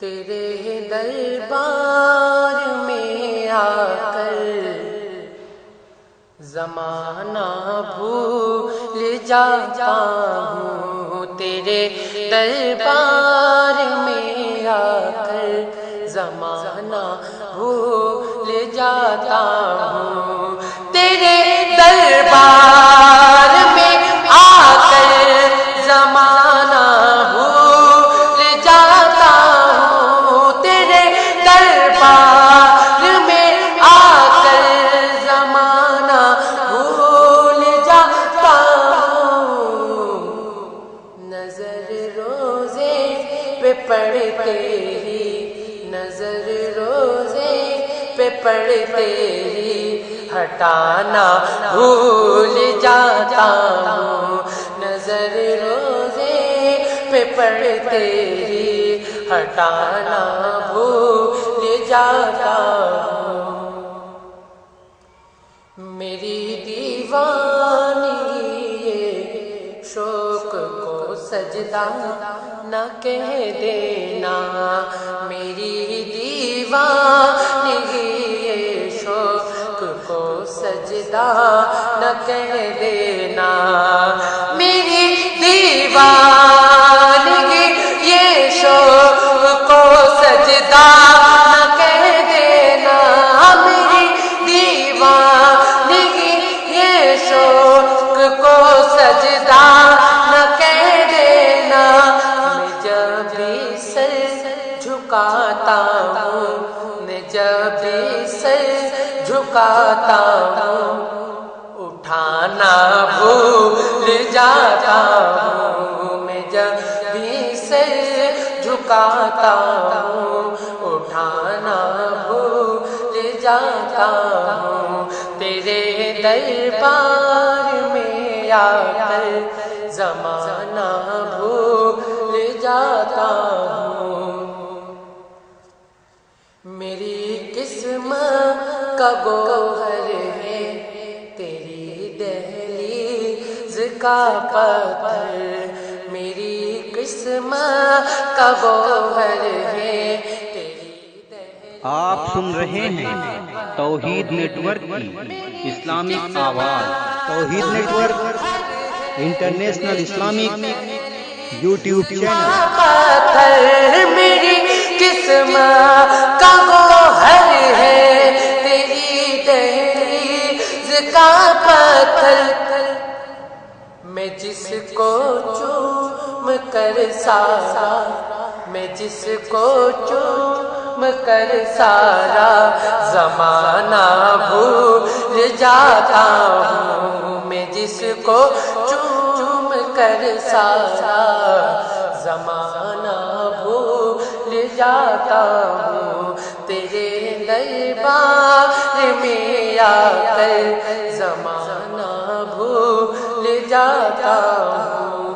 تیرے دربار میں آ کر زمانہ بھول جاتا ہوں، تیرے دربار میں آ کر زمانہ بھول جاتا ہوں، تیرے دربار میں آ کر زمانہ بھول جاتا ہوں، تیرے دربار میں آ کر زمانہ بھول جاتا ہوں، نظر روزے پہ پڑتے ہی، نظر روزے پہ پڑتے ہی ہٹانا بھول جاتا ہوں، نظر روزے پہ پڑتے ہی ہٹانا بھول جاتا ہوں، میری دیوانگی یہ شوق کو سجدہ نہ کہہ دینا، میری دیوانگی یہ شوق کو سجدہ نہ کہہ دینا، میری دیوانگی یہ شوق کو سجدہ نہ کہہ دینا، میری دیوانگی یہ شوق کو سجدہ نہ کہہ دینا، میں جب بھی سر جھکاتا ہوں، میں جب بھی سر جھکاتا ہوں، اٹھانا بھول جاتا ہوں، میں جب بھی سر جھکاتا ہوں، اٹھانا بھول جاتا ہوں، تیرے دربار میں آ کر زمانہ بھول جاتا ہوں، میری قسمت کا گوہر ہے تیری دہلیز کا پتھر، میری قسمت کا گوہر ہے تیری دہلیز۔ آپ سن رہے ہیں توحید نیٹ ورک کی اسلامک آواز۔ Tauheed network international Islamic YouTube channel. پتھر میری قسمت کا گوہر ہے تیری دہلیز کا پتھر، میں جس کو چوم کر سارا، میں جس کو چوم کر سارا زمانہ بھول جاتا ہوں، میں جس کو چوم کر سارا زمانہ بھول جاتا ہوں، تیرے دربار میں آ کر زمانہ بھول جاتا ہوں،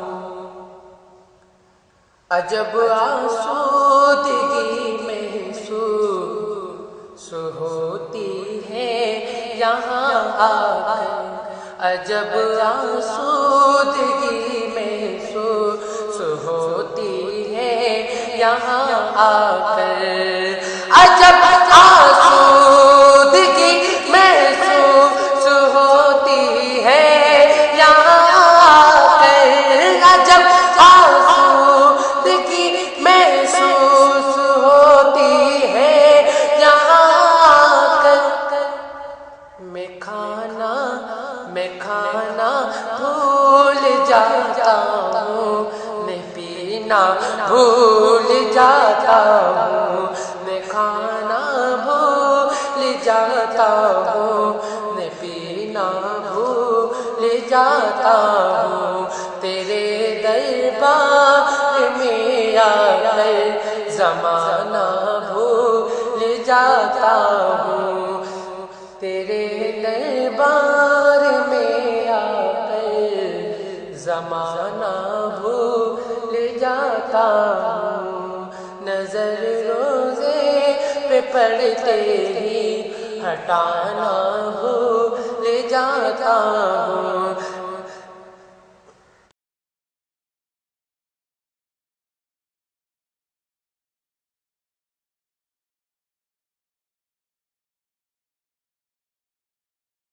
عجب آسودگی محسوس ہوتی ہے یہاں آ کر، عجب آسودگی محسوس ہوتی ہے یہاں آ کر، عجب آسودگی محسوس ہوتی ہے یہاں آ کر، عجب آسودگی محسوس ہوتی ہے یہاں آ کر، میں کھانا بھول جاتا ہوں، میں پینا بھول جاتا ہوں، میں کھانا بھول جاتا ہوں، میں پینا بھول جاتا ہوں، تیرے دربار میں آ کر زمانہ بھول جاتا ہوں، تیرے دربار میں آ کر زمانہ بھول جاتا ہوں، نظر روزے پہ پڑتے ہی ہٹانا بھول جاتا ہوں،